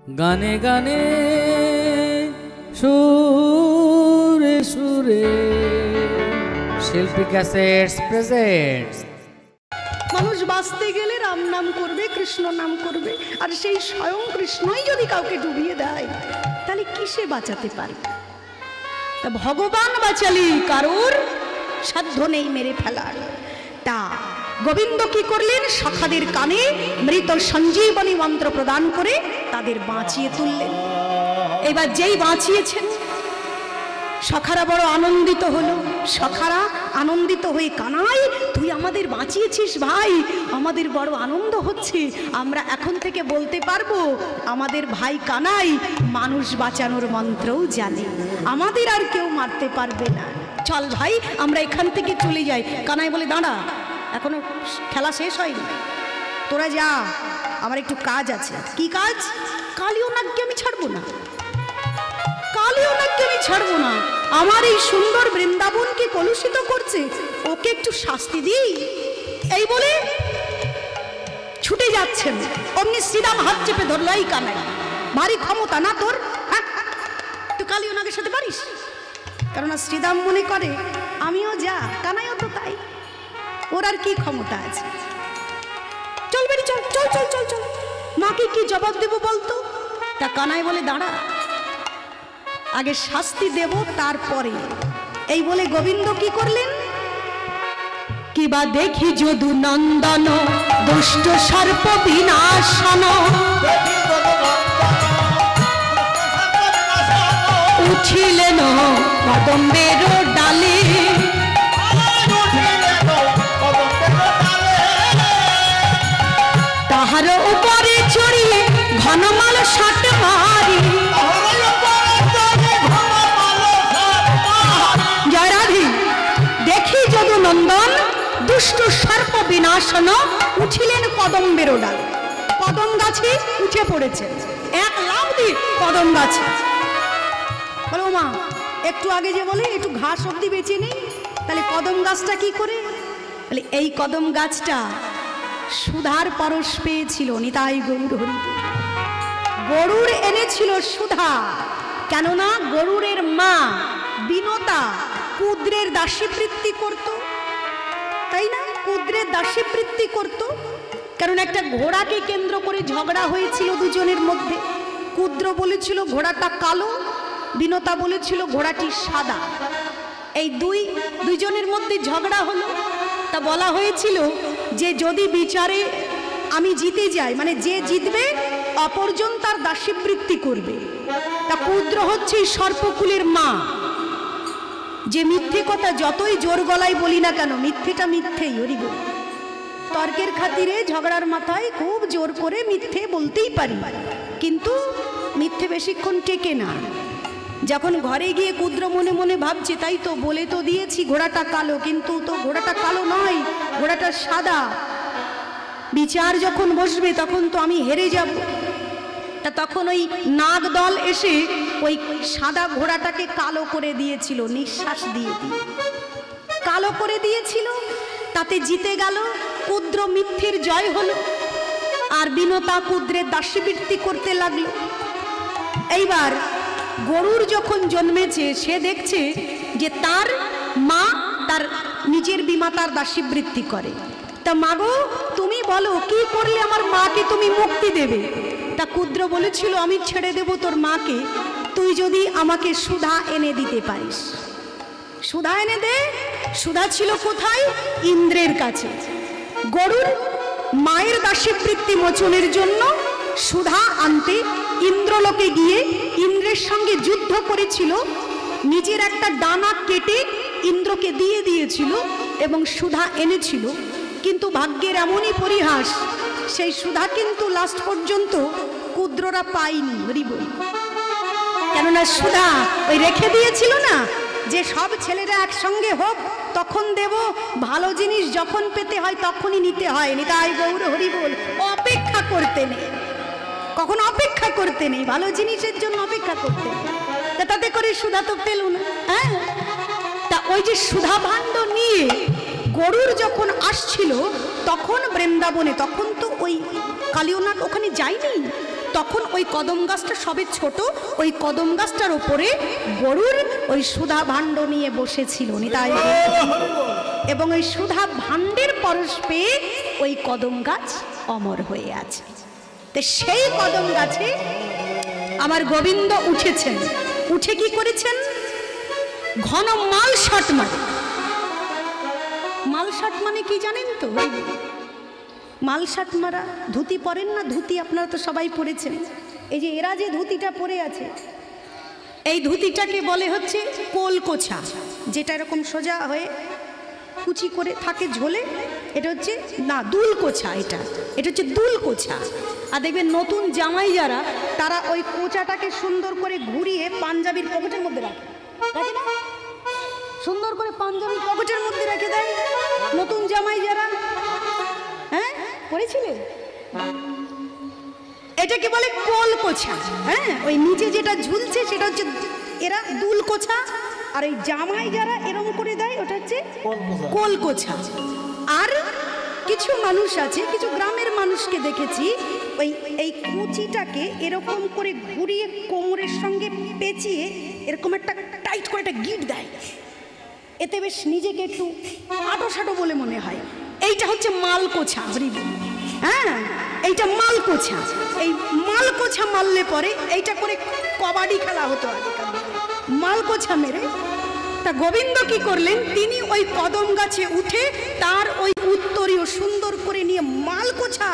গানে গানে সুরে সুরে শিল্পী ক্যাসেটস প্রেজেন্টস। মানুষ বাঁচতে গেলে রাম নাম করবে, কৃষ্ণ নাম করবে, আর সেই স্বয়ং কৃষ্ণই যদি কাউকে ডুবিয়ে দেয় তাহলে কিসে বাঁচাতে পারে? তা ভগবান বাঁচালি কারোর সাধ্য নেই মেরে ফেলার। তা গোবিন্দ কি করলেন? সখাদের কানে মৃত সঞ্জীবনী মন্ত্র প্রদান করে তাদের বাঁচিয়ে তুললেন। এবার যেই বাঁচিয়েছেন সখারা বড় আনন্দিত হলো। সখারা আনন্দিত হয়ে, কানাই তুই আমাদের বাঁচিয়েছিস ভাই, আমাদের বড় আনন্দ হচ্ছে, আমরা এখন থেকে বলতে পারবো আমাদের ভাই কানাই মানুষ বাঁচানোর মন্ত্রও জানে, আমাদের আর কেউ মারতে পারবে না, চল ভাই আমরা এখান থেকে চলে যাই। কানাই বলে দাঁড়া, এখনো খেলা শেষ হয়নি, তোরা যা, আমার একটু কাজ আছে। কি কাজ? কালীয় নাগকে আমি ছাড়বো না, কালীয় নাগকে আমি ছাড়বো না, আমার এই সুন্দর বৃন্দাবনকে কলুষিত করছে, ওকে একটু শাস্তি দিই। এই বলে ছুটে যাচ্ছেন, অমনি শ্রীরাম হাত চেপে ধরল। এই কানাই, ভারী ক্ষমতা না তোর, হ্যাঁ তুই কালীয় নাগের সাথে পারিস? কেননা শ্রীরাম মনে করে আমিও যা, কানাইও তো তাই, ওর আর কি ক্ষমতা আছে, চল বেরি চল চল চল চল চল, মাকে কি জবাব দেবো বলতো? তা কানাই বলে দাঁড়া, আগে শাস্তি দেব তারপরে। এই বলে গোবিন্দ কি করলেন? কিবা দেখি যদু নন্দন দুষ্ট সর্প বিনাশন, উঠিলেন কদম্বের ডালে, তাহার উপরে চড়িয়ে ঘনমাল ষাট মারি, দেখি যদু নন্দন দুষ্ট সর্প বিনাশন, উঠিলেন কদম্বের ডালে। কদম গাছে উঠে পড়েছে, এক লাফ দিয়ে কদম গাছে। বলো মা, একটু আগে যে বলে একটু ঘাস অব্দি বেঁচে নেই, তাহলে কদম গাছটা কি করে? বলে এই কদম গাছটা সুধার পরশ পেয়েছিল, নিতাই গরুর হরি, গরুর এনেছিল সুধা, কেননা গরুরের মা বিনতা কুদ্রের দাসীবৃত্তি করত, তাই না? কুদ্রের দাসীবৃত্তি করত, কারণ একটা ঘোড়াকে কেন্দ্র করে ঝগড়া হয়েছিল দুজনের মধ্যে। কুদ্র বলেছিল ঘোড়াটা কালো, বিনতা বলেছিল ঘোড়াটি সাদা, এই দুইজনের মধ্যে ঝগড়া হলো। তা বলা হয়েছিল যে যদি বিচারে আমি জিতে যাই, মানে যে জিতবে অপরজন তার দাসীবৃত্তি করবে। তা কুদ্র হচ্ছে সর্পকুলের মা, যে মিথ্যে কথা যতই জোর গলায় বলি না কেন, মিথ্যেটা মিথ্যেই, হরি বল। তর্কের খাতিরে ঝগড়ার মাথায় খুব জোর করে মিথ্যে বলতেই পারি, কিন্তু মিথ্যে বেশিক্ষণ টেকে না। যখন ঘরে গিয়ে কুদ্র মনে মনে ভাবছে, তাই তো বলে তো দিয়েছি ঘোড়াটা কালো, কিন্তু তো ঘোড়াটা কালো নয়, ঘোড়াটা সাদা, বিচার যখন বসবে তখন তো আমি হেরে যাব। তা তখন ওই নাগ দল এসে ওই সাদা ঘোড়াটাকে কালো করে দিয়েছিল, নিঃশ্বাস দিয়ে দিয়ে কালো করে দিয়েছিল, তাতে জিতে গেল, কুদ্র মিথ্যের জয় হলো, আর বিনতা কুদ্রের দাসীবৃত্তি করতে লাগলো। এইবার গরুর যখন জন্মেছে, সে দেখছে যে তার মা তার নিজের বিমাতার দাসীবৃত্তি করে। তা মাগো তুমি বলো কি করলে আমার মাকে তুমি মুক্তি দেবে? তা কুদ্র বলেছিল আমি ছেড়ে দেব তোর মাকে, তুই যদি আমাকে সুধা এনে দিতে পারিস। সুধা এনে দে। সুধা ছিল কোথায়? ইন্দ্রের কাছে। গরুর মায়ের দাসীবৃত্তি মোচনের জন্য সুধা আনতে ইন্দ্রলোকে গিয়ে ইন্দ্রের সঙ্গে যুদ্ধ করেছিল, নিজের একটা ডানা কেটে ইন্দ্রকে দিয়ে দিয়েছিল এবং সুধা এনেছিল। কিন্তু ভাগ্যের এমনই পরিহাস, সেই সুধা কিন্তু লাস্ট পর্যন্ত কুদ্ররা পায়নি, হরিবল। কেননা সুধা ওই রেখে দিয়েছিল না যে সব ছেলেরা একসঙ্গে হোক, তখন দেব, ভালো জিনিস যখন পেতে হয় তখনই নিতে হয়, নিতাই গৌর হরিবল। অপেক্ষা করতে নেই, কখনো অপেক্ষা করতে নেই, ভালো জিনিসের জন্য অপেক্ষা করতে নেই। তা তাতে করে সুধা তো পেল না। হ্যাঁ, তা ওই যে সুধা ভাণ্ড নিয়ে গরুর যখন আসছিল তখন বৃন্দাবনে, তখন তো ওই কালীয় নাগ ওখানে যায়নি, তখন ওই কদম গাছটা সবে ছোট, ওই কদম গাছটার উপরে গরুর ওই সুধা ভাণ্ড নিয়ে বসেছিল নিতাই, এবং ওই সুধা ভাণ্ডের পরশ পেয়ে ওই কদম গাছ অমর হয়ে আছে। তো সেই কদম গাছে আমার গোবিন্দ উঠেছেন, উঠে কি করেছেন? ঘন মাল শাট মানে, মাল শাট মানে কি জানেন তো? মাল শাট মারা ধুতি পরেন না, ধুতি আপনারা তো সবাই পরেছেন। এই যে এরা যে ধুতিটা পরে আছে, এই ধুতিটাকে বলে হচ্ছে কোলকোছা, যেটা এরকম সোজা হয়ে কুচি করে থাকে ঝোলে, এটা হচ্ছে না দুলকোছা, এটা হচ্ছে দুলকোছা। আর দেখবেন নতুন জামাই যারা, তারা ওই কোচাটাকে সুন্দর করে ঘুরিয়ে পাঞ্জাবির পকেটের মধ্যে রাখে, রাখে না? সুন্দর করে পাঞ্জাবির পকেটের মধ্যে রেখে দেয় নতুন জামাই যারা। হ্যাঁ, পড়েছিলেন? এটাকে বলে কোলকোছা। হ্যাঁ, ওই নিচে যেটা ঝুলছে সেটা হচ্ছে এরা দুলকোছা, আর এই জামাই যারা এরকম করে দেয় ওটা হচ্ছে কোলকোছা। আর কিছু মানুষ আছে, কিছু গ্রামের মানুষকে দেখেছি, ওই এই কুচিটাকে এরকম করে ঘুরিয়ে কোমরের সঙ্গে পেঁচিয়ে এরকম একটা টাইট করে একটা গিট দেয়, এতে বেশ নিজেকে একটু আটো সাটো বলে মনে হয়। এইটা হচ্ছে মালকোছা। হ্যাঁ, এইটা মালকোছা। এই মালকোছা মারলে পরে এইটা করে কবাডি খেলা হতো আগেকার দিনে, মালকোছা মেরে। তা গোবিন্দ কি করলেন? তিনি ওই কদম গাছে উঠে তার ওই উত্তরীয় সুন্দর করে নিয়ে মালকোছা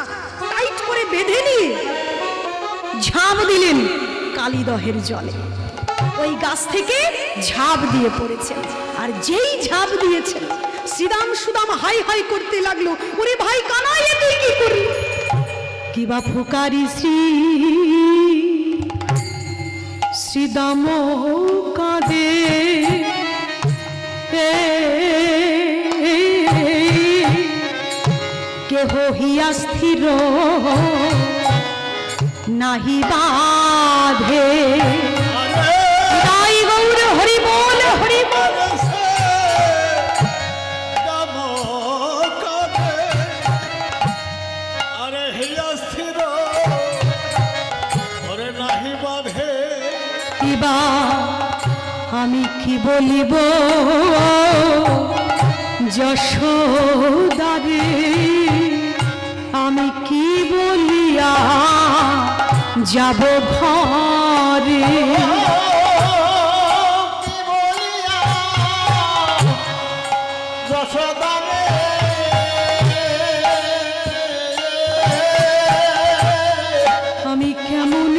টাইট করে বেঁধে নিয়ে ঝাঁপ দিলেন কালীদহের জলে। ওই গাছ থেকে ঝাঁপ দিয়ে পড়েছেন, আর যেই ঝাঁপ দিয়েছেন শ্রীদাম সুদাম হাই হাই করতে লাগলো, ওরে ভাই কানাই তুই কি করলি? কিবা ফুকারি শ্রীদাম কাঁদে, কেহ হিয়া স্থির নাহি বাধে। গৌর হরি বল, হরি বল। আমি কি বলিব যশোদারে, আমি কি বলিয়া যাব ঘরে? আমি কেমন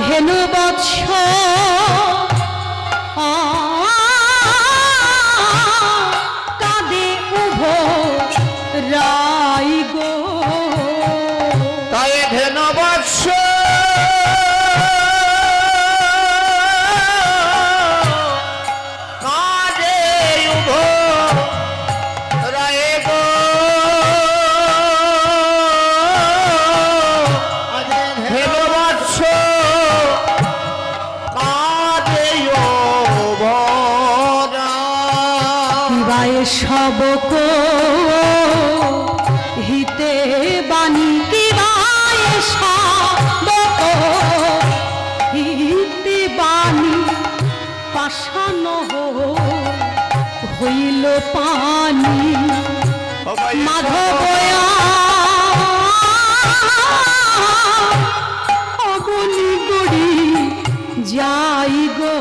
ধেনু বৎস কাঁদে উভ রাই গো, তাই ধেনু বৎস কাঁদে উভ রাই গো, ধেনু বৎস সবক হিতে বাণী, কিবায় সবক হিতে বাণী, পাষাণ হইল পানি মাধবয়া অগনি গড়ি যাই গো,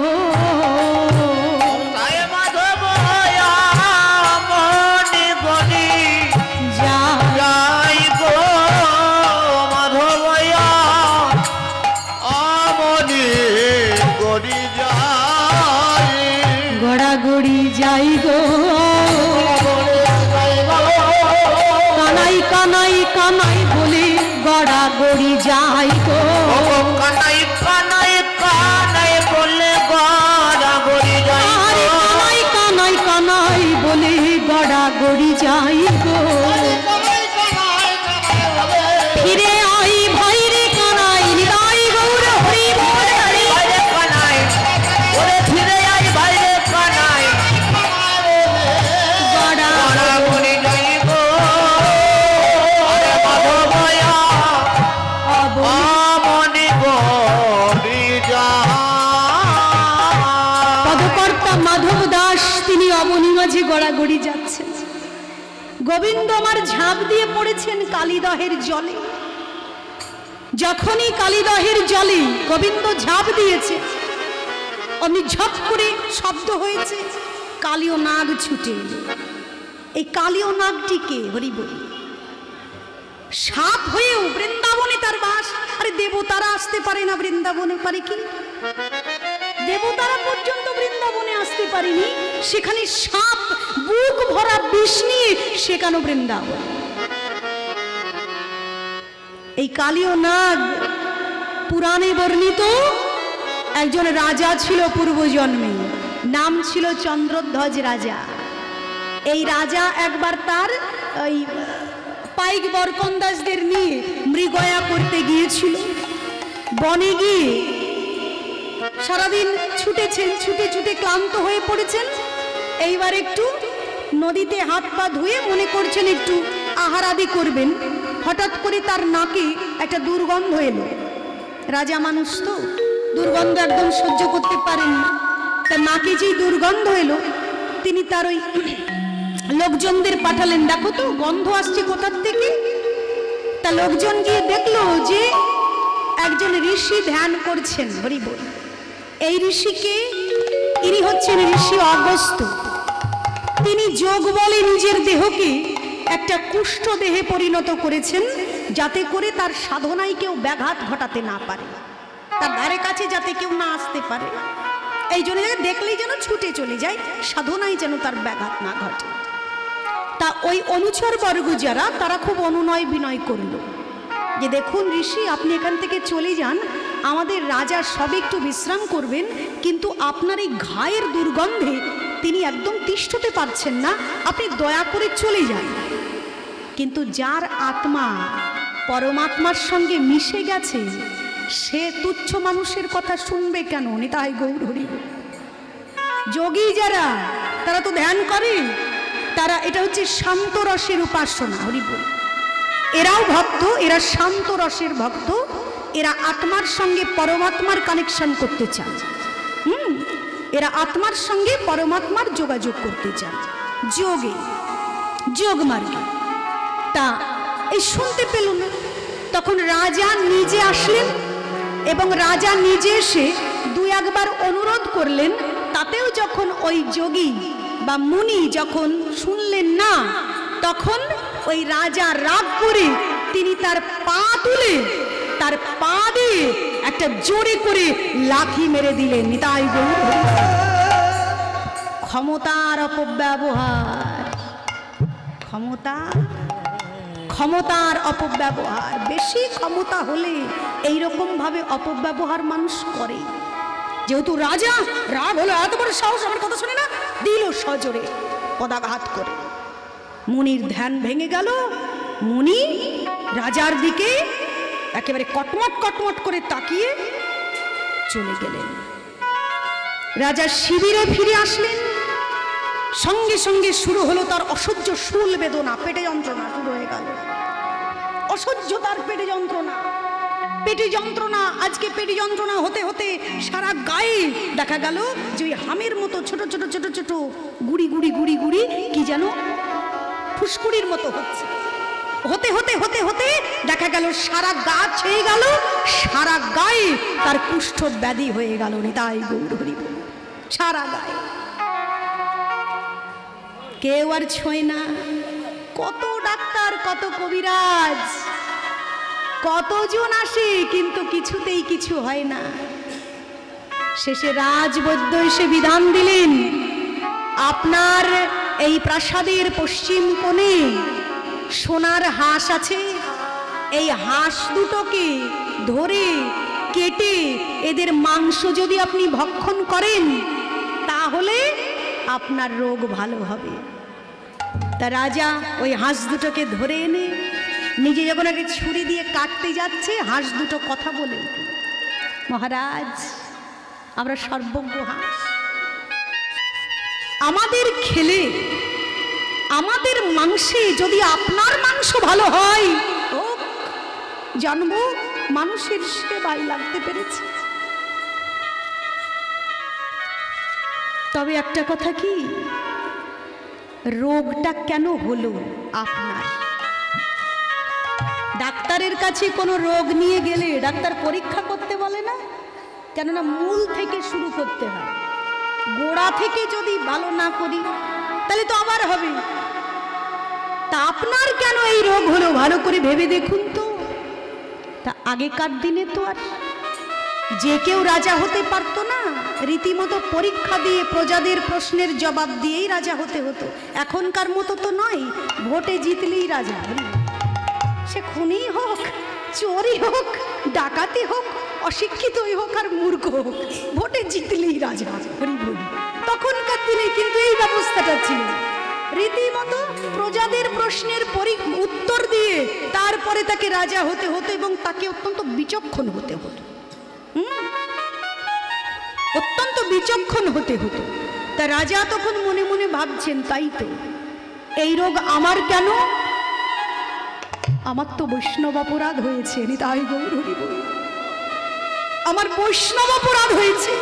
যাই গো কানাই কানাই কানাই বলে গড়া গড়ি যাই গো, কানাই কানাই কানাই বলে গড়া গড়ি যাই গো, কানাই কানাই কানাই বলে গড়া গড়ি যাই গো, ফিরে আই ভাই রে কানাই, নিতাই গৌর হরি বল, হরি কানাই ওরে ফিরে আই ভাই রে কানাই, গড়া গড়ি যাই গো। গড়াগড়ি যাচ্ছেন। গোবিন্দ আমার ঝাঁপ দিয়ে পড়েছেন কালিদহের জলে। যখনই কালিদহের জলে গোবিন্দ ঝাঁপ দিয়েছে, অমনি ঝপ করে শব্দ হয়েছে, কালীয় নাগ ছুটে এলো। এই কালীয় নাগটিকে হরি বলি, সাপ হয়েও বৃন্দাবনে তার বাস। আরে দেবতারা আসতে পারে না বৃন্দাবনে, পারে কি? দেবতারা পর্যন্ত বৃন্দাবনে আসতে পারেনি, সেখানে সাপ বুক ভরা বিষ নিয়ে সেখানে বৃন্দাবন। এই কালীয় নাগ পুরাণে বর্ণিত একজন রাজা ছিল পূর্বজন্মে, নাম ছিল চন্দ্রধ্বজ রাজা। এই রাজা একবার তার ওই পাইক বরকন্দাজদের নিয়ে মৃগয়া করতে গিয়েছিল। বনে গিয়ে সারাদিন ছুটেছেন, ছুটে ছুটে ক্লান্ত হয়ে পড়েছেন। এইবার একটু নদীতে হাত পা ধুয়ে মনে করছেন একটু আহার আদি করবেন। হঠাৎ করে তার নাকে একটা দুর্গন্ধ এলো। রাজা মানুষ তো দুর্গন্ধ একদম সহ্য করতে পারেন না। তার নাকে যেই দুর্গন্ধ এলো, তিনি তার ওই লোকজনদের পাঠালেন, দেখো তো গন্ধ আসছে কোথার থেকে। তা লোকজন গিয়ে দেখলো যে একজন ঋষি ধ্যান করছেন, হরি বল। এই ঋষিকে, ইনি হচ্ছেন ঋষি অগস্ত্য। তিনি যোগ বলে নিজের দেহকে একটা কুষ্ঠ দেহে পরিণত করেছেন, যাতে করে তার সাধনায় কেউ ব্যাঘাত ঘটাতে না পারে, তার ধারে কাছে যাতে কেউ না আসতে পারে। এই জন্য দেখলেই যেন ছুটে চলে যায়, সাধনায় যেন তার ব্যাঘাত না ঘটে। তা ওই অনুচর বর্গ যারা, তারা খুব অনুনয় বিনয় করল যে দেখুন ঋষি, আপনি এখান থেকে চলে যান, আমাদের রাজা সবে একটু বিশ্রাম করবেন, কিন্তু আপনার এই ঘায়ের দুর্গন্ধে তিনি একদম তিষ্ঠতে পারছেন না, আপনি দয়া করে চলে যান। কিন্তু যার আত্মা পরমাত্মার সঙ্গে মিশে গেছে, সে তুচ্ছ মানুষের কথা শুনবে কেন? নিতাই গৌর হরি। যোগী যারা, তারা তো ধ্যান করে, তারা এটা হচ্ছে শান্ত রসের উপাসনা, হরি বল। এরাও ভক্ত, এরা শান্ত রসের ভক্ত, এরা আত্মার সঙ্গে পরমাত্মার কানেকশন করতে চান। এরা আত্মার সঙ্গে পরমাত্মার যোগাযোগ করতে চান যোগে, যোগ মার্গে। তা এই শুনতে পেল না, তখন রাজা নিজে আসলেন এবং রাজা নিজে এসে দুই একবার অনুরোধ করলেন। তাতেও যখন ওই যোগী বা মুনি যখন শুনলেন না, তখন ওই রাজা রাগ করে তিনি তার পা তুলে তার পা দিয়ে একটা জোরে করে লাথি মেরে দিলেন। নিতাই গৌর। ক্ষমতার অপব্যবহার, ক্ষমতার অপব্যবহার। বেশি ক্ষমতা হলে এইরকম ভাবে অপব্যবহার মানুষ করে। যেহেতু রাজা রাগ হলো, এত বড় সাহস, আমার কথা শুনে না, দিল সজোরে পদাঘাত করে। মুনির ধ্যান ভেঙে গেল। মুনি রাজার দিকে একেবারে কটমট কটমট করে তাকিয়ে চলে গেলেন। রাজা শিবিরে ফিরে আসলেন। সঙ্গে সঙ্গে শুরু হলো তার অসহ্য শূল বেদনা, পেটে যন্ত্রণা শুরু হয়ে গেল। অসহ্য তার পেটে যন্ত্রণা, পেটে যন্ত্রণা। আজকে পেটে যন্ত্রণা হতে হতে সারা গায়ে দেখা গেল যে ওই হামের মতো ছোট ছোট ছোট ছোট গুড়ি গুড়ি গুড়ি গুড়ি কি যেন ফুসকুড়ির মতো হচ্ছে। হতে হতে হতে হতে দেখা গেল সারা গা ছেয়ে গেল, সারা গায়ে তার কুষ্ঠ ব্যাধি হয়ে গেল। নিতাই গৌর হরি বল। সারা গায়ে কেউ আর ছোঁয় না। কত ডাক্তার, কত কবিরাজ, কতজন আসে, কিন্তু কিছুতেই কিছু হয় না। শেষে রাজবৈদ্য এসে বিধান দিলেন, আপনার এই প্রাসাদের পশ্চিম কোণে সোনার হাঁস আছে, এই হাঁস দুটোকে ধরে কেটে এদের মাংস যদি আপনি ভক্ষণ করেন, তাহলে আপনার রোগ ভালো হবে। তা রাজা ওই হাঁস দুটোকে ধরে এনে নিজে যখন আগে ছুরি দিয়ে কাটতে যাচ্ছে, হাঁস দুটো কথা বলে উঠল, মহারাজ আমরা সর্বজ্ঞ হাঁস, আমাদের খেলে আমাদের মাংসে যদি আপনার মাংস ভালো হয়, হোক জানবো মানুষের সেবায় লাগতে পেরেছি। তবে একটা কথা কি, রোগটা কেন হলো আপনার? ডাক্তারের কাছে কোনো রোগ নিয়ে গেলে ডাক্তার পরীক্ষা করতে বলে না, কেননা মূল থেকে শুরু করতে হয়। গোড়া থেকে যদি ভালো না করি তাহলে তো আবার হবে। তা আপনার কেন এই রোগ হলো ভালো করে ভেবে দেখুন তো। তা আগেকার দিনে তো আর যে কেউ রাজা হতে পারতো না, রীতিমতো পরীক্ষা দিয়ে প্রজাদের প্রশ্নের জবাব দিয়েই রাজা হতে হতো। এখনকার মতো তো নয়, ভোটে জিতলেই রাজা। সে খুনি হোক, চোরই হোক, ডাকাতি হোক, অশিক্ষিতই হোক আর মূর্খ হোক, ভোটে জিতলেই রাজা। তখনকার দিনে কিন্তু এই ব্যবস্থাটা ছিল। রীতিমতো প্রজাদের প্রশ্নের উত্তর দিয়ে তারপরে তাকে রাজা হতে হতো এবং তাকে অত্যন্ত বিচক্ষণ হতে হতো। অত্যন্ত বিচক্ষণ হতে হতো। তা রাজা তখন মনে মনে ভাবছেন, তাই তো এই রোগ আমার কেন? আমার তো বৈষ্ণব অপরাধ হয়েছে, তাই গৌর হরি বল, আমার বৈষ্ণব অপরাধ হয়েছে,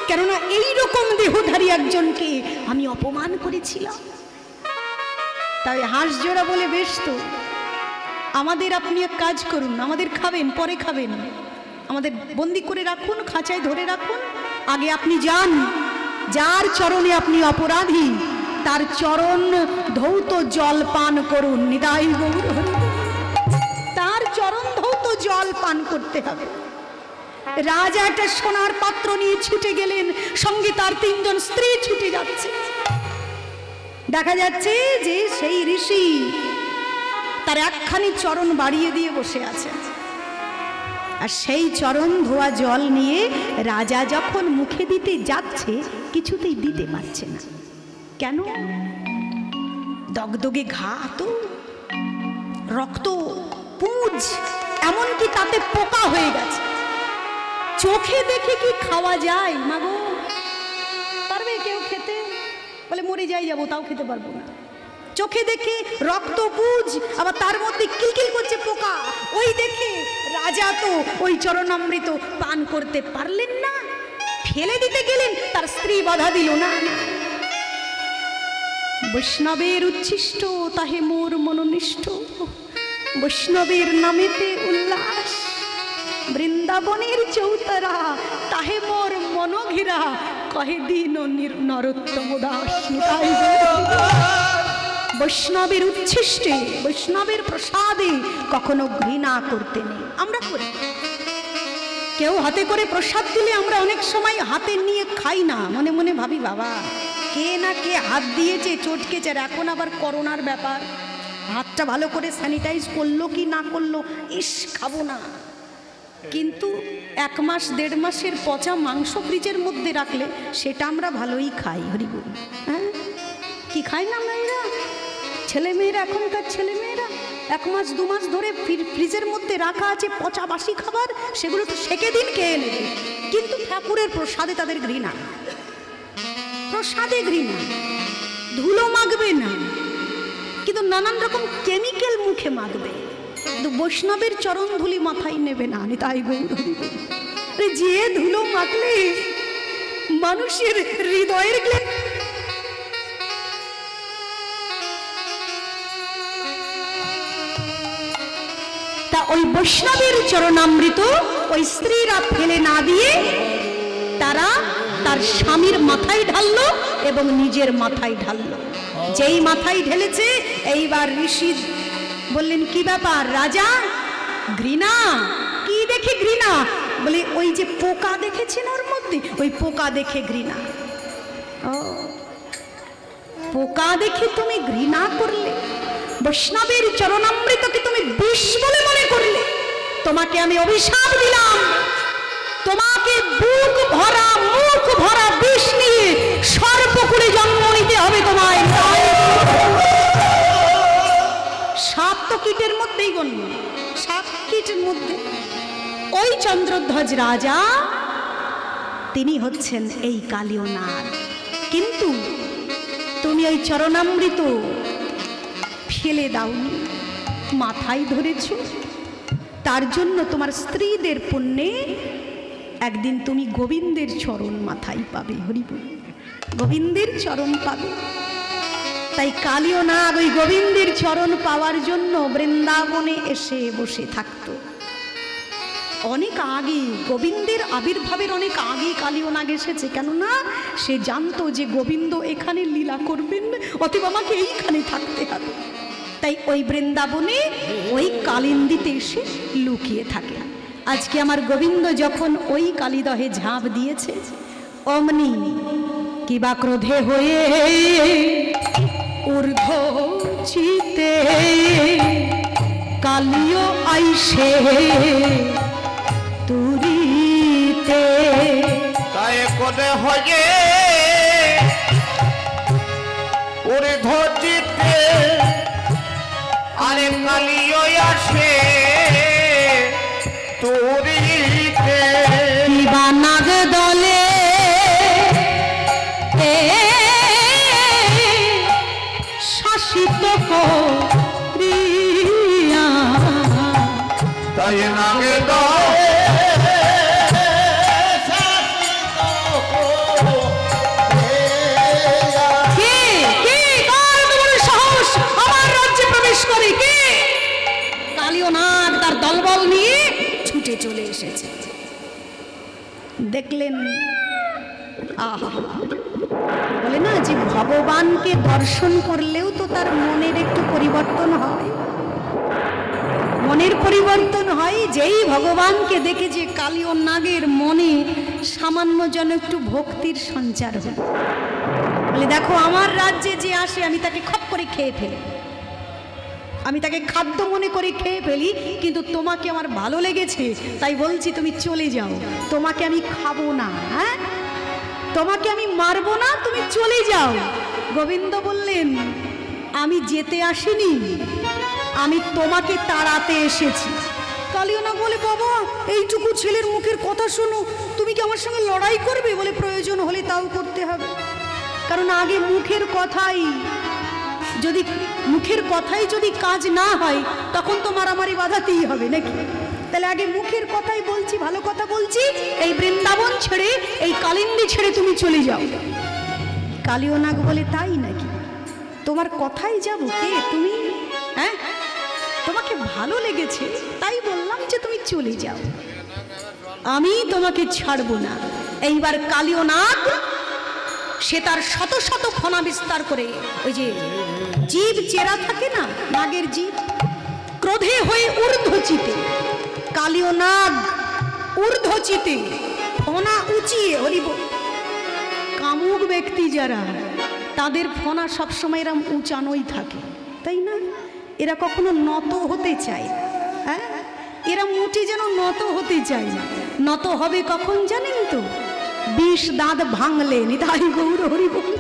কেননা এইরকম দেহধারী একজনকে আমি অপমান করেছিলাম। তাই হাঁস জোড়া বলে, বেশ তো আমাদের আপনি এক কাজ করুন, আমাদের খাবেন পরে খাবেন, আমাদের বন্দি করে রাখুন, খাঁচায় ধরে রাখুন, আগে আপনি যান, যার চরণে আপনি অপরাধী তার চরণ ধৌত জল পান করুন। নিতাই গৌর হরি, তার চরণ ধৌত জল পান করতে হবে। রাজা একটা সোনার পাত্র নিয়ে ছুটে গেলেন, সঙ্গে তার 3 জন স্ত্রী ছুটে যাচ্ছে। দেখা যাচ্ছে যে সেই ঋষি তার একখানি চরণ বাড়িয়ে দিয়ে বসে আছে, আর সেই চরণ ধোয়া জল নিয়ে রাজা যখন মুখে দিতে যাচ্ছে কিছুতেই দিতে পারছে না। কেন? দগদগে ঘা, তো রক্ত, পুঁজ, এমনকি তাতে পোকা হয়ে গেছে। চোখে দেখে কি খাওয়া যায়? মাগো, পারবে কেউ খেতে? বলে মরে যাই, যাবো, তাও খেতে পারবো না। চোখে দেখে রক্ত, পুঁজ, আবার তার মধ্যে কিলকিল করছে পোকা, ওই দেখে রাজা তো ওই চরণামৃত পান করতে পারলেন না, ফেলে দিতে গেলেন, তার স্ত্রী বাধা দিল না। বৈষ্ণবের উচ্ছিষ্ট তাহে মোর মনোনিষ্ঠ, বৈষ্ণবের নামেতে উল্লাস, বৃন্দাবনের চৌতারা তাহে মোর মনোঘিরা, কহে দিন নরোত্তম দাস। বৈষ্ণবের উচ্ছিষ্টে, বৈষ্ণবের প্রসাদে কখনো ঘৃণা করতে নেই। আমরা করি, কেউ হাতে করে প্রসাদ দিলে আমরা অনেক সময় হাতে নিয়ে খাই না, মনে মনে ভাবি বাবা কে না কে হাত দিয়েছে, চটকেছে। আর এখন আবার করোনার ব্যাপার, হাতটা ভালো করে স্যানিটাইজ করলো কি না করলো, ইস খাবো না। কিন্তু 1 মাস 1.5 মাসের পচা মাংস ফ্রিজের মধ্যে রাখলে সেটা আমরা ভালোই খাই। হরিবল, হ্যাঁ কি খাই না আমরা? এরা ছেলেমেয়েরা, এখনকার ছেলেমেয়েরা 1 মাস 2 মাস ধরে ফ্রিজের মধ্যে রাখা আছে পচা বাসি খাবার, সেগুলো তো সেকে দিন খেয়ে নেবে। কিন্তু ঠাকুরের প্রসাদে তাদের ঘৃণা, প্রসাদে ঘৃণা। ধুলো মাখবে না, কিন্তু নানান রকম কেমিক্যাল মুখে মাখবে, কিন্তু বৈষ্ণবের চরণ ধুলি মাথায় নেবে না। তাই গৌর হরি বল, যে ধুলো মাখলে মানুষের হৃদয়ের তা ওই বৈষ্ণবের চরণামৃত ওই স্ত্রীরা ফেলে না দিয়ে তারা তার স্বামীর মাথায় ঢাললো এবং নিজের মাথায় ঢাললো। যেই মাথায় ঢেলেছে, এইবার ঋষি বললেন কি ব্যাপার রাজা? ঘৃণা? কি দেখে ঘৃণা? বলে ওই যে পোকা দেখেছেন ওর মধ্যে, ওই পোকা দেখে ঘৃণা। ও, পোকা দেখে তুমি ঘৃণা করলে, বৈষ্ণবের চরণামৃতকে তুমি বিষ বলে মনে করলে, তোমাকে আমি অভিশাপ দিলাম, তোমাকে বুক ভরা মুখ ভরা বিষ নিয়ে সর্পকুলে জন্ম নিতে হবে তোমায়। সাপ তো কীটের মধ্যেই গণ্য, সাপ কীটের মধ্যে। ওই চন্দ্রধ্বজ রাজা তিনি হচ্ছেন এই কালীয় নাগ। কিন্তু তুমি ওই চরণামৃত ফেলে দাওনি, মাথায় ধরেছ। তার জন্য তোমার স্ত্রীদের পুণ্যে একদিন তুমি গোবিন্দের চরণ মাথায় পাবে। হরিবল, গোবিন্দের চরণ পাবে। তাই কালীয় নাগ ওই গোবিন্দের চরণ পাওয়ার জন্য বৃন্দাবনে এসে বসে থাকতো। অনেক আগে, গোবিন্দের আবির্ভাবের অনেক আগে কালীয় নাগ এসেছে, কেননা সে জানতো যে গোবিন্দ এখানে লীলা করবেন, অতএব আমাকে এইখানে থাকতে হবে। তাই ওই বৃন্দাবনে ওই কালিন্দীতে এসে লুকিয়ে থাকে। আজকে আমার গোবিন্দ যখন ওই কালিদহে ঝাঁপ দিয়েছে, অমনি কিবা ক্রোধে হয়ে ঊর্ধ্ব চিতে কালিও আইসে তুরিতে। তাই কোদে হয়ে ঊর্ধ্ব চিতে আরে কালিও আসে তুরিতে। কিবা নাগ দলে শাসিত করিয়া তাই নাগে দলে দলবল নিয়ে ছুটে চলে এসেছে। দেখলেন, আহা, বলে না যে ভগবানকে দর্শন করলেও তো তার মনের একটু পরিবর্তন হয়, মনের পরিবর্তন হয়। যেই ভগবানকে দেখে যে কালীয় নাগের মনে সামান্য যেন একটু ভক্তির সঞ্চার হয়। বলে দেখো, আমার রাজ্যে যে আসে আমি তাকে খপ করে খেয়ে ফেলি, আমি তাকে খাদ্য মনে করে খেয়ে ফেলি, কিন্তু তোমাকে আমার ভালো লেগেছে তাই বলছি তুমি চলে যাও, তোমাকে আমি খাবো না, হ্যাঁ, তোমাকে আমি মারবো না, তুমি চলে যাও। গোবিন্দ বললেন, আমি যেতে আসিনি, আমি তোমাকে তাড়াতে এসেছি। কালীয় নাগ বলে, বাবা এইটুকু ছেলের মুখের কথা শোনো, তুমি কি আমার সঙ্গে লড়াই করবে? বলে প্রয়োজন হলে তাও করতে হবে, কারণ আগে মুখের কথাই যদি মুখের কথাই যদি কাজ না হয় তখন তো মারামারি বাঁধাতেই হবে নাকি? তাহলে আগে মুখের কথাই বলছি, ভালো কথা বলছি, এই বৃন্দাবন ছেড়ে, এই কালিন্দী ছেড়ে তুমি চলে যাও। কালীয় নাগ বলে, তাই নাকি? তোমার কথাই যাব? কে তুমি? হ্যাঁ, তোমাকে ভালো লেগেছে তাই বললাম যে তুমি চলে যাও, আমি তোমাকে ছাড়বো না। এইবার কালীয় নাগ সে তার শত শত ফণা বিস্তার করে, ওই যে জীব চেরা থাকে না নাগের জীব, ক্রোধে হয়ে ঊর্ধ্বচিতে, কালীয় নাগ ঊর্ধ্বচিতে ফণা উঁচিয়ে, হরিব, কামুক ব্যক্তি যারা তাদের ফণা সবসময় এরম উঁচানোই থাকে, তাই না? এরা কখনো নত হতে চায় না, হ্যাঁ, এরা মুটি যেন নত হতে চায় না। নত হবে কখন জানেন তো? 20 দাঁত ভাঙলে, নিতাই গৌর হরি বল,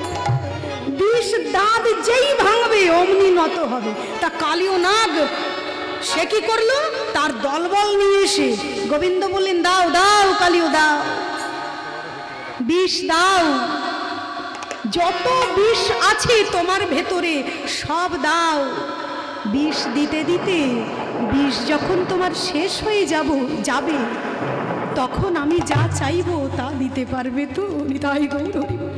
20 দাঁত যেই ভাঙবে অমনি নত হবে। তা কালীয় নাগ সে কি করলো? তার দলবল নিয়ে এসে গোবিন্দ বললেন, দাও দাও কালীয় দাও, 20 দাও, যত বিষ আছে তোমার ভেতরে সব দাও। বিষ দিতে দিতে বিষ যখন তোমার শেষ হয়ে যাবে তখন আমি যা চাইবো তা দিতে পারবে তো? নিতাই গৌর হরি বল,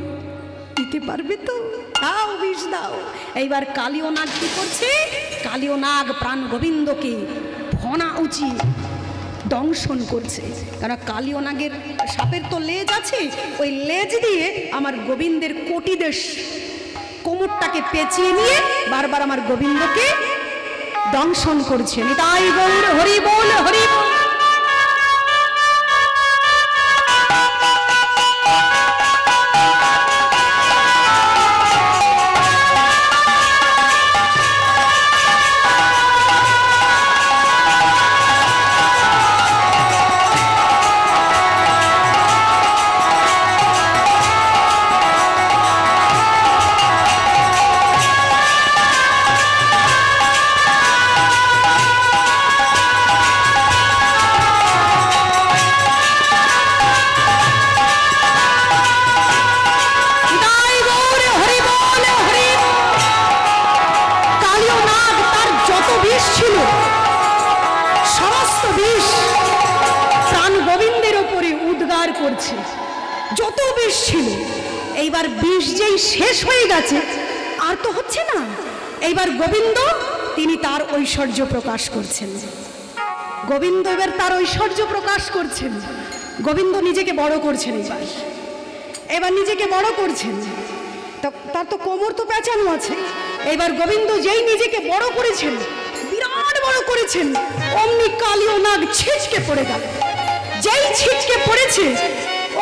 দিতে পারবে তো? দাও, বিষ দাও। এইবার কালীয় নাগ কি করছে? কালীয় নাগ প্রাণ গোবিন্দকে ফণা উঁচিয়ে দংশন করছে, কারণ কালীয় নাগের সাপের তো লেজ আছে, ওই লেজ দিয়ে আমার গোবিন্দের কোটিদেশ কোমরটাকে পেঁচিয়ে নিয়ে বারবার আমার গোবিন্দকে দংশন করছে। নিতাই গৌর হরি বল, হরি বল। যত বিষ ছিল, এইবার বিষ যেই শেষ হয়ে গেছে আর তো হচ্ছে না। এইবার গোবিন্দ তিনি তার ঐশ্বর্য প্রকাশ করছেন। গোবিন্দ এবার তার ঐশ্বর্য প্রকাশ করছেন। গোবিন্দ নিজেকে বড় করছেন। এবার নিজেকে বড় করছেন, তার তো কোমর তো পেঁচানো আছে। এবার গোবিন্দ যেই নিজেকে বড় করেছেন, বিরাট বড় করেছেন, অমনি কালীয় নাগ ছিচকে পড়ে গেল। যেই ছিচকে পড়েছে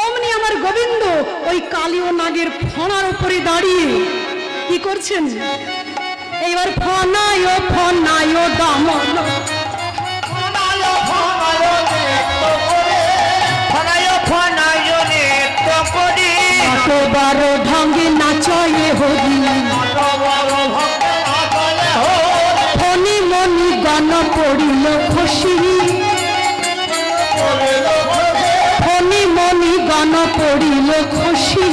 অমনি আমার গোবিন্দ ওই কালীয় নাগের ফণার উপরে দাঁড়িয়ে কি করছেন? এইবার ফণায় ফণায় দামন বারো ঢঙ্গে নাচয়ে হরি ফণি মণি গণ পড়িল খুশি ফণি মণি গণ পড়িল খুশি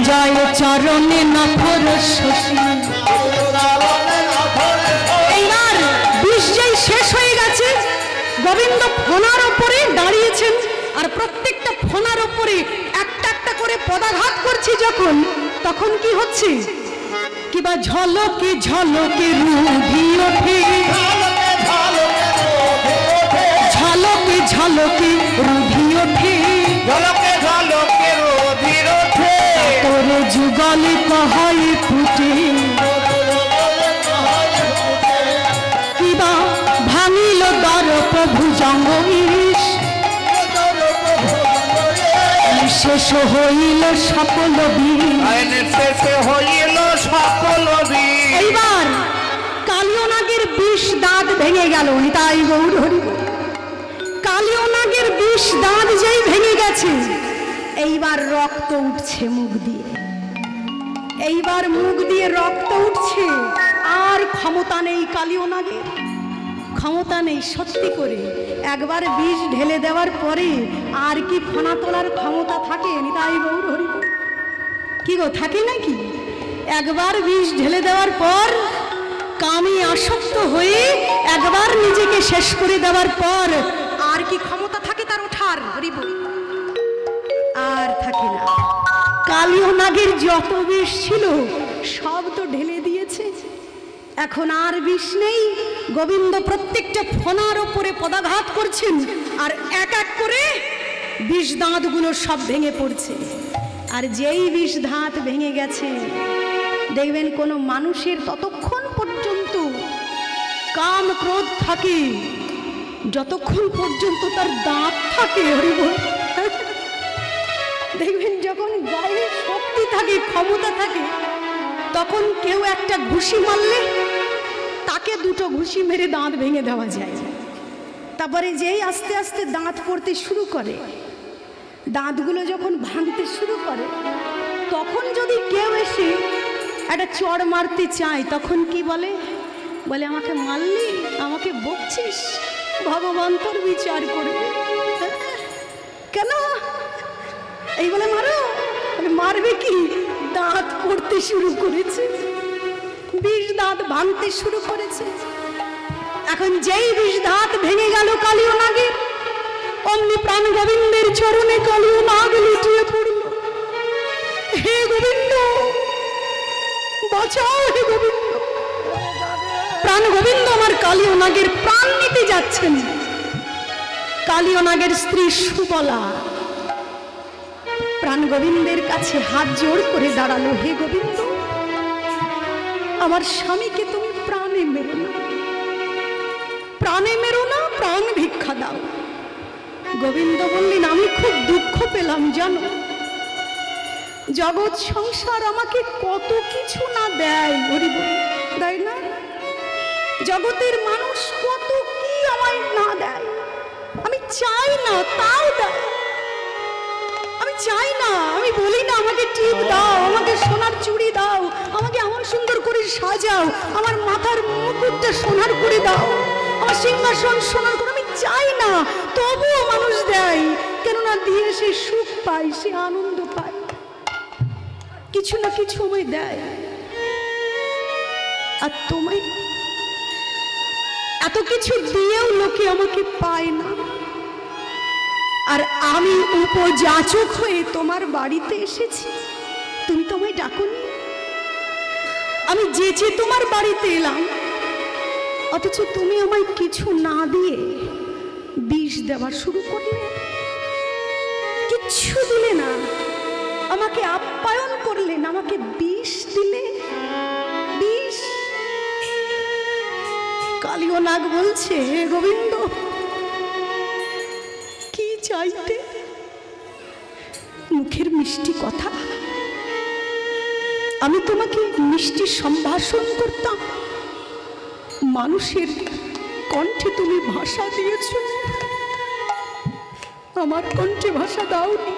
জয় চরণে নফর শশী। এইবার বিষ যেই শেষ হয়ে গেছে, গোবিন্দ ফণার উপরে দাঁড়িয়েছেন আর প্রত্যেকটা ফণার উপরে একটা একটা করে পদাঘাত করছে যখন, তখন কি হচ্ছে? কিবা ঝলকে ঝলকে রুধি ওঠে, ঝলকে ঝলকে রুধি ওঠে, তোরে যুগলে কহাই ফুটে, কিবা ভাঙিল দরপ ভুজঙ্গ ইস, শেষ হইল সকল এইবার কালীয় নাগের বিষ দাঁত ভেঙে গেল। তাই গৌর হরি, কালীয় নাগের বিষ দাঁত যেই ভেঙে গেছে, এইবার রক্ত উঠছে মুখ দিয়ে। এইবার মুখ দিয়ে রক্ত উঠছে, আর ক্ষমতা নেই কালীয় নাগের, ক্ষমতা নেই। সত্যি করে একবার বিষ ঢেলে দেওয়ার পরে আর কি ফণা তোলার ক্ষমতা থাকে? তাই গৌর হরি, কি গো থাকে নাকি? একবার বিষ ঢেলে দেওয়ার পর কামে আসক্ত হয়ে একবার নিজেকে শেষ করে দেওয়ার পর আর কি ক্ষমতা থাকে তার ওঠার? আর থাকে না। কালীয় নাগের যত বিষ ছিল সব তো ঢেলে দিয়েছে, এখন আর বিষ নেই। গোবিন্দ প্রত্যেকটা ফণার উপরে পদাঘাত করছেন আর এক এক করে বিষ দাঁতগুলো সব ভেঙে পড়ছে। আর যেই বিষ দাঁত ভেঙে গেছে, দেখবেন কোনো মানুষের ততক্ষণ পর্যন্ত কাম ক্রোধ থাকে যতক্ষণ পর্যন্ত তার দাঁত থাকে। দেখবেন যখন গায়ে শক্তি থাকে, ক্ষমতা থাকে, তখন কেউ একটা ঘুষি মারলে তাকে দুটো ঘুষি মেরে দাঁত ভেঙে দেওয়া যায়। তারপরে যেই আস্তে আস্তে দাঁত পড়তে শুরু করে, দাঁতগুলো যখন ভাঙতে শুরু করে, তখন যদি কেউ এসে একটা চড় মারতে চায়, তখন কি বলে? বলে আমাকে মারলি, আমাকে বকছিস, ভগবান তোর বিচার করবে। কেন এই বলে মারো? মারবে কি? দাঁত পড়তে শুরু করেছে, বিষ দাঁত ভাঙতে শুরু করেছে। এখন যেই বিষ দাঁত ভেঙে গেল কালীয় নাগের, অমনি প্রাণ গোবিন্দের চরণে কালীয় নাগ লুটিয়ে পড়ল। হে গোবিন্দ বাঁচাও, হে গোবিন্দ। প্রাণ গোবিন্দ আমার কালীয় নাগের প্রাণ নিতে যাচ্ছেন। কালীয় নাগের স্ত্রী সুবলা প্রাণ গোবিন্দের কাছে হাত জোড় করে দাঁড়ালো, হে গোবিন্দ, আমার স্বামীকে তুমি প্রাণে মেরো না, প্রাণে মেরো না, প্রাণ ভিক্ষা দাও। গোবিন্দ বললেন, আমি খুব দুঃখ পেলাম জানো, জগৎ সংসার আমাকে কত কিছু না দেয়, দেয় না? জগতের মানুষ কত কি আমায় না দেয়, আমি চাই না তাও দেয়। আমি চাই না, আমি বলি না আমাকে টিপ দাও, আমাকে সোনার চুড়ি দাও, আমাকে এমন সুন্দর করে সাজাও, আমার মাথার মুকুটটা সোনার করে দাও, আমার সিংহাসন সোনার করে, আমি চাই না, তবুও মানুষ দেয়। কেননা দিয়ে সে সুখ পায়, সে আনন্দ পায়, কিছু না কিছু আমায় দেয়। আর তোমায় এত কিছু দিয়েও লোকে আমাকে পায় না। আর আমি উপযাচক হয়ে তোমার বাড়িতে এসেছি, তুমি তোমায় ডাকুনি? আমি যেচে তোমার বাড়িতে এলাম, অথচ তুমি আমায় কিছু না দিয়ে বিষ দেওয়া শুরু করলে। কিচ্ছু দিলে না, আমাকে আপ্যায়ন করলেন, আমাকে বিষ দিলে। বিষ। কালীয় নাগ বলছে, হে গোবিন্দ, কি চাইতে? মুখের মিষ্টি কথা। আমি তোমাকে মিষ্টি সম্ভাষণ করতাম, মানুষের কণ্ঠে তুমি ভাষা দিয়েছ, আমার কণ্ঠে ভাষা দাওনি।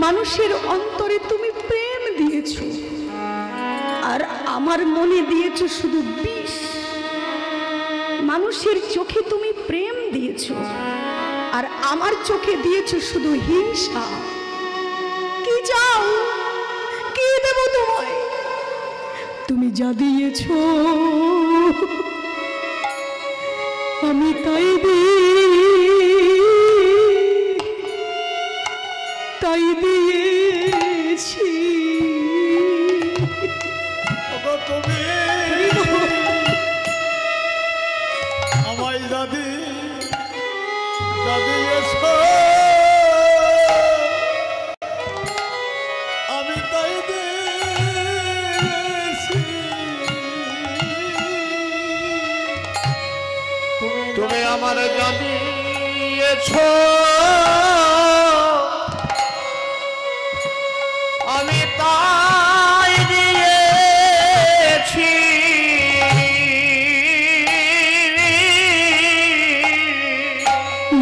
মানুষের অন্তরে তুমি প্রেম দিয়েছ, আর আমার মনে দিয়েছ শুধু বিষ। মানুষের চোখে তুমি প্রেম দিয়েছ, আর আমার চোখে দিয়েছ শুধু হিংসা। কি চাও? কি দেব তোমায়? তুমি যা দিয়েছ আমি তাই দিয়েছি। তুমি আমায় যা দিয়েছ আমি তাই দিয়েছি। তুমি আমার যা দিয়েছ আমি তাই দিয়েছি।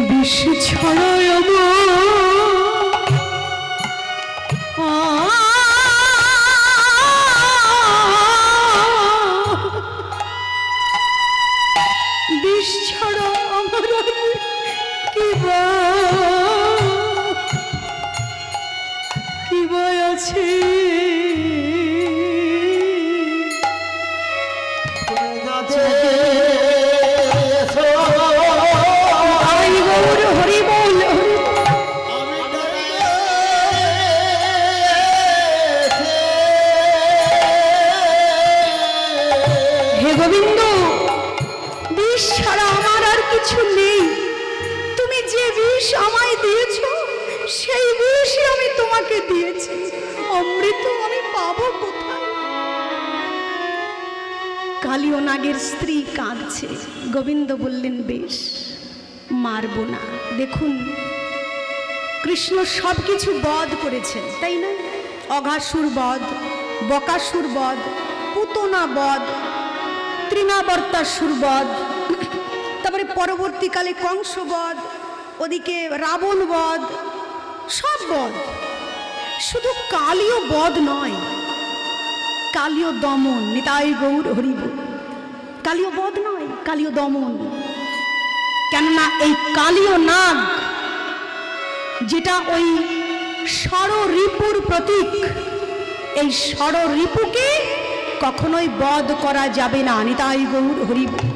বিষ ছড়ায় বিষ ছড়া আমার কিবা আছে। গোবিন্দ, বিষ ছাড়া আমার আর কিছু নেই। তুমি যে বিষ আমায় দিয়েছ সেই বিষই আমি তোমাকে দিয়েছি। অমৃত আমি পাবো কোথায়? কালীয় নাগের স্ত্রী কাঁদছে। গোবিন্দ বললেন, বেশ, মারব না। দেখুন, কৃষ্ণ সব কিছু বধ করেছেন, তাই না? অঘাসুর বধ, বকাসুর বধ, পুতনা বধ, তৃণাবর্তাসুর বধ, তারপরে পরবর্তীকালে কংস বধ, ওদিকে রাবণ বধ, সব বধ। শুধু কালীয় বধ নয়, কালীয় দমন। নিতাই গৌর হরি বল। কালীয় বধ নয়, কালীয় দমন। কেননা এই কালীয় নাগ, যেটা ওই ষড়রিপুর প্রতীক, এই ষড়রিপুকে কখনোই বধ করা যাবে না। নিতাই গৌর হরি বল।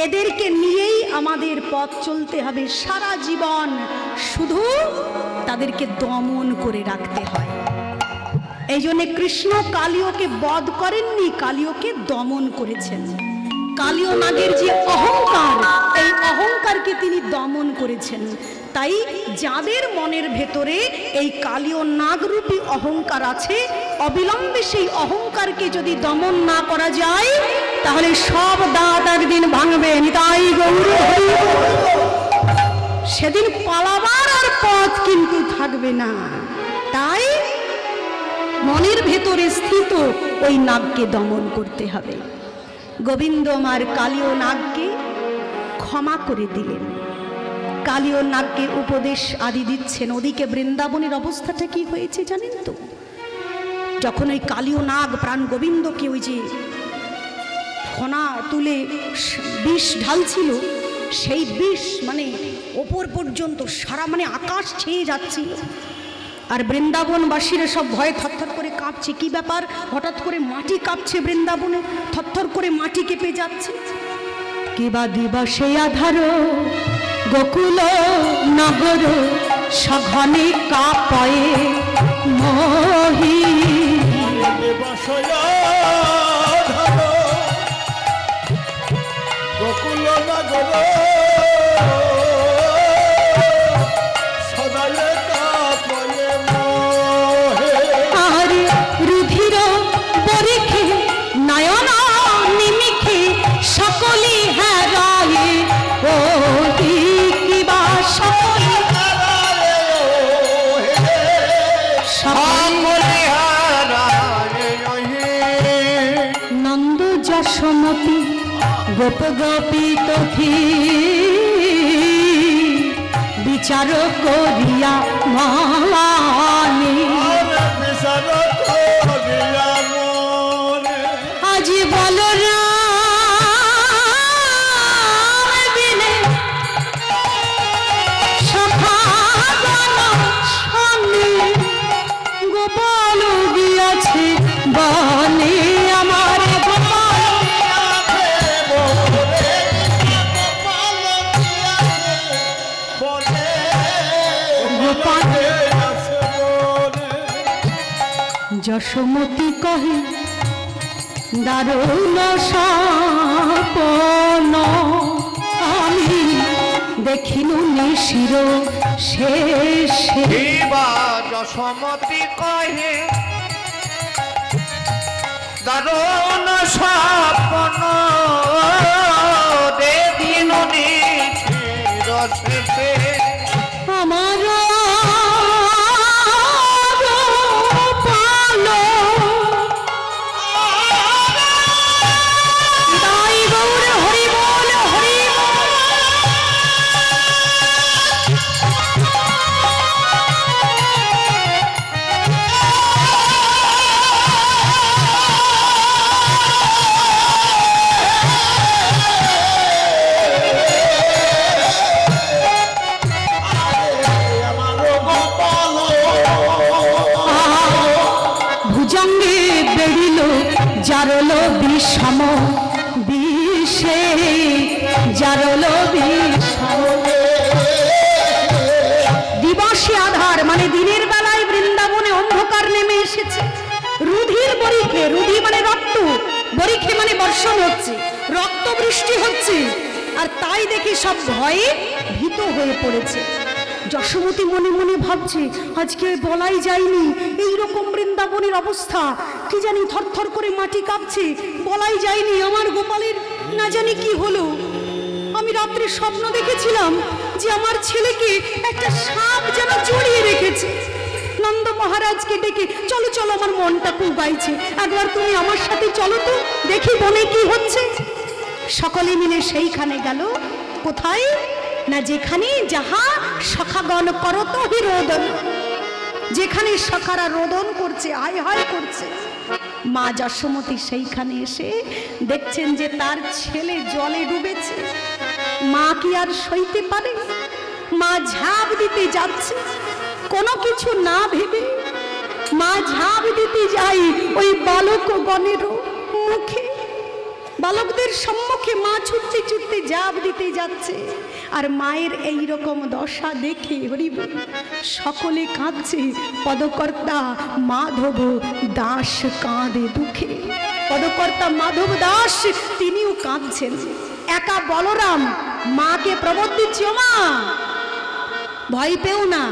এদেরকে নিয়েই আমাদের পথ চলতে হবে সারা জীবন, শুধু তাদেরকে দমন করে রাখতে হয়। এই জন্য কৃষ্ণ কালীয়কে বধ করেননি, কালীয়কে দমন করেছেন। কালীয় নাগের যে অহংকার, এই অহংকারকে তিনি দমন করেছেন। তাই যাদের মনের ভেতরে এই কালীয় নাগরূপী অহংকার আছে, অবিলম্বে সেই অহংকারকে যদি দমন না করা যায়, তাহলে সব দাঁত একদিন ভাঙবে। নিতাই গৌর হরি বল। সেদিন পালাবার আর পথ কিন্তু থাকবে না। তাই মনের ভেতরে স্থিত ওই নাগকে দমন করতে হবে। গোবিন্দ আমার কালীয় নাগকে ক্ষমা করে দিলেন। কালীয় নাগকে উপদেশ আদি দিচ্ছেন। ওদিকে বৃন্দাবনের অবস্থাটা কি হয়েছে জানেন তো? যখন ওই কালীয় নাগ প্রাণ গোবিন্দকে ওই যে ফনা তুলে বিষ ঢালছিল, সেই বিষ মানে ওপর পর্যন্ত সারা মানে আকাশ ছেয়ে যাচ্ছিল। আর বৃন্দাবনবাসীরা সব ভয়ে থরথর করে কাঁপছে। কি ব্যাপার? হঠাৎ করে মাটি কাঁপছে বৃন্দাবনে, থরথর করে মাটি কেঁপে যাচ্ছে। কিবা দিবসে আধার গোকুল নগর সঘনে কাঁপয়ে মহি দেবাশয়া গোকুল নগর সদায় কাপয়ে মোহে আর রুধির বরিখে নয়ন নিমিখে সকলি হারায়ে ওহি কিবা সকলি সকলি নন্দ যশোমতি গোপ গোপিতথি বিচার করিয়া মানে বিচার করিয়া মনে আজ বলরাম বিনে সখাগণ স্বামী গোপাল গিয়াছে বনে আমার গোপাল গোপাল যশোমতি কহে দারুণ স্বপ্ন আমি দেখিনু নিশির শেষে যশোমতি কহে দারুণ স্বপ্ন দেখিনু নিশির শেষে আমার গোপাল দাই গৌর হরি বল হরি বল ভুজঙ্গে বেড়িল জারল বিষম বিষে জারল বিষম দিবসে আধার মানে দিনের বেলায় বৃন্দাবনে অন্ধকার নেমে এসেছে রুধির বরিখে রুধি মানে রক্ত বরিখে মানে বর্ষণ হচ্ছে রক্ত বৃষ্টি হচ্ছে আর তাই দেখি সব ভয়ে ভীত হয়ে পড়েছে যশোমতি মনে মনে ভাবছে আজকে বলাই যায়নি এই রকম বৃন্দাবনের অবস্থা কি জানি থরথর করে মাটি কাঁপছে বলাই যায়নি আমার গোপালের না জানি কি হলো আমি রাত্রে স্বপ্ন দেখেছিলাম যে আমার ছেলেকে একটা সাপ যেন জড়িয়ে রেখেছে নন্দ মহারাজকে ডেকে চলো চলো আমার মনটা খুব গাইছে একবার তুমি আমার সাথে চলো তো দেখি বনে কি হচ্ছে সকলে মিলে সেইখানে গেল কোথায় না যেখানে যাহা সখাগণ করত রোদন যেখানে সখারা রোদন করছে হায় হায় করছে মা যশোমতি সেইখানে এসে দেখছেন যে তার ছেলে জলে ডুবেছে মা কি আর সইতে পারে মা ঝাঁপ দিতে যাচ্ছে কোনো কিছু না ভেবে মা ঝাঁপ দিতে যাই ওই বালকগণের মুখে বালকদের সম্মুখে মা ছুটতে ছুটতে ঝাঁপ দিতে যাচ্ছে আর মায়ের এই রকম দশা দেখে হরিবল সকলে কাঁদছে পদকর্তা মাধব দাস কাঁদে দুঃখে পদকর্তা মাধব দাস তিনিও কাঁদছেন একা বলরাম মাকে প্রবোধ দিচ্ছে ও মা ভয় পেও না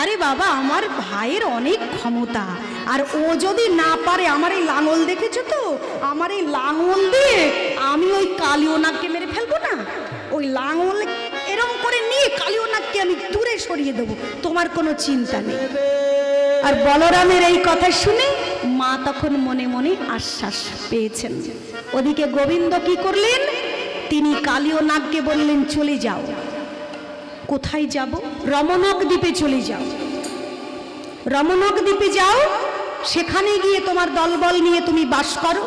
আরে বাবা আমার ভাইয়ের অনেক ক্ষমতা আর ও যদি না পারে আমার এই লাঙল দেখেছো তো আমার এই লাঙল দিয়ে আমি ওই কালিও নাগকে মেরে ফেলবো না ওই লাঙল এরম করে নিয়ে কালিও নাগকে আমি দূরে সরিয়ে দেবো তোমার কোনো চিন্তা নেই আর বলরামের এই কথা শুনে মা তখন মনে মনে আশ্বাস পেয়েছেন ওদিকে গোবিন্দ কি করলেন তিনি কালিও নাগকে বললেন চলে যাও কোথায় যাব রমণক দ্বীপে চলে যাও রমণক দ্বীপে যাও সেখানে গিয়ে তোমার দলবল নিয়ে তুমি বাস করো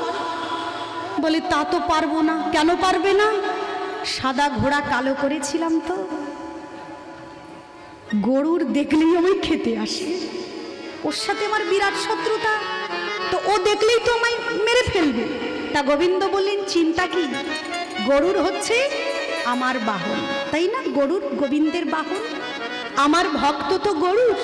বলে তা তো পারবো না কেন পারবে না সাদা ঘোড়া কালো করেছিলাম তো গরুর দেখলেই আমি খেতে আসে ওর সাথে আমার বিরাট শত্রুতা তো ও দেখলেই তো আমায় মেরে ফেলবে তা গোবিন্দ বললেন চিন্তা কি গরুর হচ্ছে আমার বাহন তাই না গরুর গোবিন্দের বাহন আমার ভক্ত তো গরুর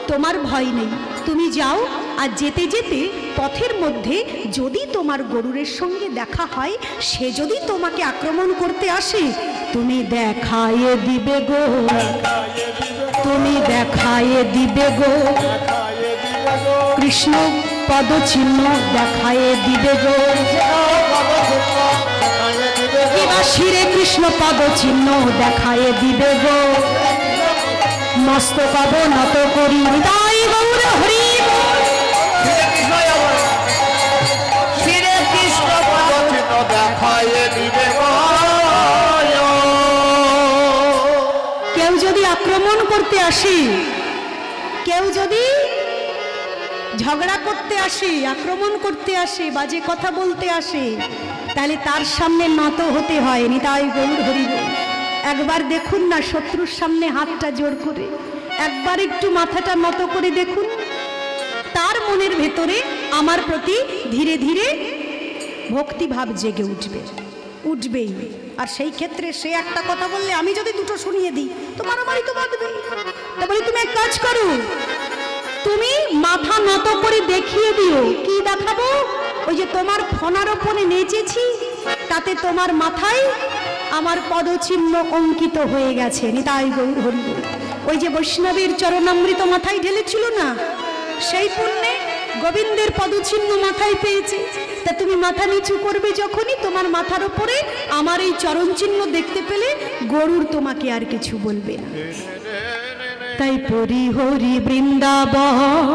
তোমার ভয় নেই, তুমি যাও। আর যেতে যেতে পথের মধ্যে যদি তোমার গরুরের সঙ্গে দেখা হয়, সে যদি তোমাকে আক্রমণ করতে আসে, তুমি দেখায়ে দিবে গো, তুমি দেখায়ে দিবে গো কৃষ্ণ পদচিহ্ন, দেখায়ে দিবে গো কিবা শিরে কৃষ্ণ পদচিহ্ন দেখায়ে দিবে গো, মস্তক অবনত করি তাই গৌর হরি শ্রী কৃষ্ণ পদচিহ্ন দেখায়ে দিবে গো। কেউ যদি আক্রমণ করতে আসে, কেউ যদি ঝগড়া করতে আসে, আক্রমণ করতে আসে, বাজে কথা বলতে আসে, তাহলে তার সামনে নত হতে হয়। নিতাই গৌর হরি বল। একবার দেখুন না শত্রুর সামনে হাতটা জোর করে, একবার একটু মাথাটা নত করে দেখুন, তার মনের ভেতরে আমার প্রতি ধীরে ধীরে ভক্তিভাব জেগে উঠবে, উঠবেই। আর সেই ক্ষেত্রে সে একটা কথা বললে আমি যদি দুটো শুনিয়ে দিই, তোমার আমারই তো বাঁধবে। তারপরে তুমি এক কাজ করো, তুমি মাথা নত করে দেখিয়ে দিও। কি দেখাবো? ওই যে তোমার ফনার ওপরে নেচেছি, তাতে তোমার মাথায় আমার পদচিহ্ন অঙ্কিত হয়ে গেছে। নিতাই গৌর হরি বল। ওই যে বৈষ্ণবের চরণামৃত মাথায় ঢেলেছিল না, সেই পুণ্যে গোবিন্দের পদচিহ্ন মাথায় পেয়েছে। তা তুমি মাথা নিচু করবে যখনই, তোমার মাথার ওপরে আমার এই চরণ চিহ্ন দেখতে পেলে গরুর তোমাকে আর কিছু বলবে না। তাই পরি হরি বৃন্দাবন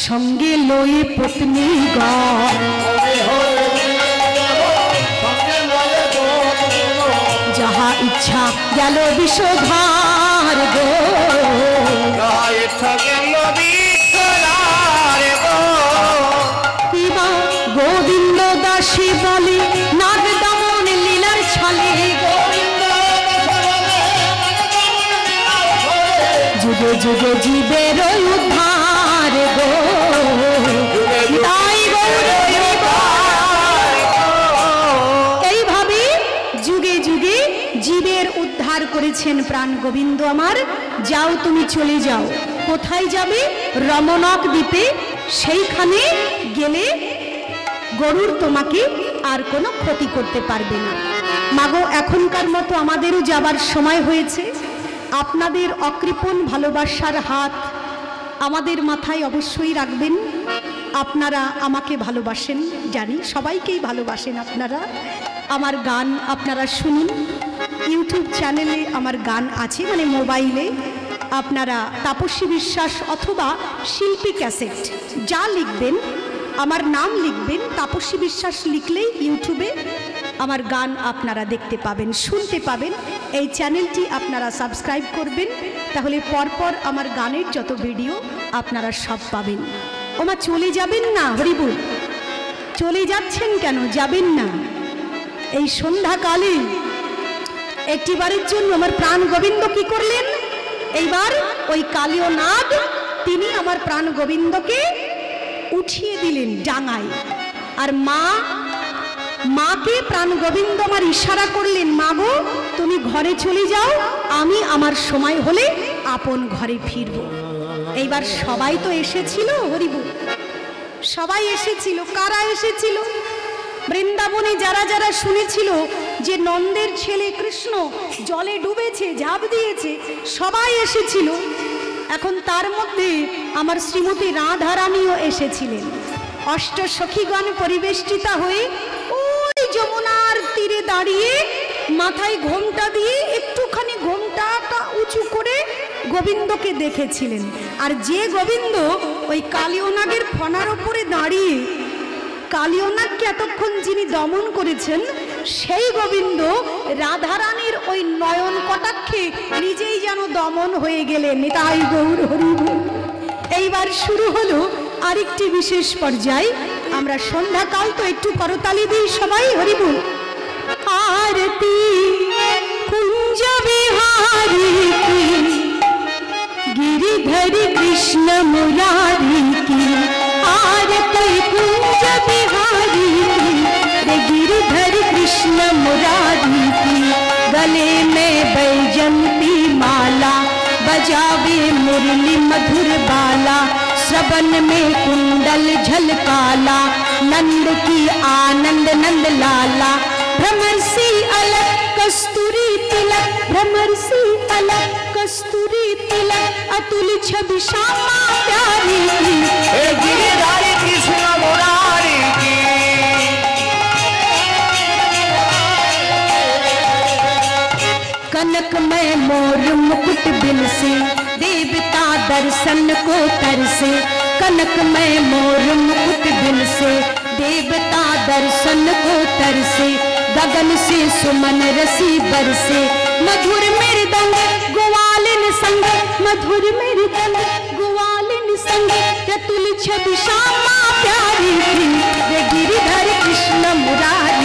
সঙ্গে লই পত্নী গা, যাহা ইচ্ছা গেল বিষধার গো, গোবিন্দ দাসী বলে নাগ দমন লীলার ছলে, যুগে যুগে জীবের উদ্ধার গো, তাই এইভাবে যুগে যুগে জীবের উদ্ধার করেছেন প্রাণ গোবিন্দ আমার। যাও তুমি চলে যাও। কোথায় যাবে? রমণক দ্বীপে। সেইখানে গেলে গরুর তোমাকে আর কোনো ক্ষতি করতে পারবে না। মাগো, এখনকার মতো আমাদেরও যাবার সময় হয়েছে। আপনাদের অকৃপণ ভালোবাসার হাত আমাদের মাথায় অবশ্যই রাখবেন। আপনারা আমাকে ভালোবাসেন, জানি সবাইকেই ভালোবাসেন আপনারা। আমার গান আপনারা শুনুন, ইউটিউব চ্যানেলে আমার গান আছে, মানে মোবাইলে। আপনারা তাপসী বিশ্বাস অথবা শিল্পী ক্যাসেট যা লিখবেন, আমার নাম লিখবেন, তাপসী বিশ্বাস লিখলেই ইউটিউবে আমার গান আপনারা দেখতে পাবেন, শুনতে পাবেন। এই চ্যানেলটি আপনারা সাবস্ক্রাইব করবেন, তাহলে পরপর আমার গানের যত ভিডিও আপনারা সব পাবেন। ওমা চলে যাবেন না হরিবুল, চলে যাচ্ছেন কেন? যাবেন না। এই সন্ধ্যাকালে একটিবারের জন্য আমার প্রাণ গোবিন্দ কি করলেন? এইবার ওই কালীয় নাগ তিনি আমার প্রাণ গোবিন্দকে উঠিয়ে দিলেন ডাঙায়। আর মাকে প্রাণ গোবিন্দ আমার ইশারা করলেন, মা গো তুমি ঘরে চলে যাও, আমি আমার সময় হলে আপন ঘরে ফিরব। এইবার সবাই তো এসেছিল হরিবুল, সবাই এসেছিল। কারা এসেছিল? বৃন্দাবনে যারা যারা শুনেছিল যে নন্দের ছেলে কৃষ্ণ জলে ডুবেছে, ঝাঁপ দিয়েছে, সবাই এসেছিল। এখন তার মধ্যে আমার শ্রীমতী রাধারানীও এসেছিলেন। অষ্টসখীগণ পরিবেষ্টিতা হয়ে ওই যমুনার তীরে দাঁড়িয়ে মাথায় ঘোমটা দিয়ে একটুখানি ঘোমটাটা উঁচু করে গোবিন্দকে দেখেছিলেন। আর যে গোবিন্দ ওই কালীয়নাগের ফনার ওপরে দাঁড়িয়ে কালীয়নাগকে এতক্ষণ যিনি দমন করেছেন, সেই গোবিন্দ রাধারানীর ওই নয়ন কটাক্ষে নিজেই যেন দমন হয়ে গেলেন। তাই গৌর হরি বল। এইবার শুরু হলো আরেকটি বিশেষ পর্যায়। আমরা সন্ধ্যাকাল তো একটু করতালি দিই সবাই, হরি বল। আরতি কুঞ্জ বিহারি কি, गिरिधर कृष्ण मुरारी की, आरती कुंज बिहारी की, रे गिरिधर कृष्ण मुरारी की, गले में बैजंती माला बजावे मुरली मधुर बाला, श्रवण में कुंडल झलकाला, नंद की आनंद नंद लाला, भ्रमर सी अलग कस्तूरी तिलक, भ्रमर सी अलग कस्तूरी तिलक, अतुल छवि श्यामा प्यारी की, हे गिरिधारी कृष्ण मुरारी की। कनक में मोर मुकुट बिन से, देवता दर्शन को तरसे, कनक में मोर मुकुट बिन से, देवता दर्शन को तरसे, गगन से सुमन रसी बरसे, मधुर मृदंग ग्वालिन संग, मधुर मृदंग ग्वालिन संग, अतुल छवि श्यामा प्यारी की, वे गिरिधर कृष्ण मुरारी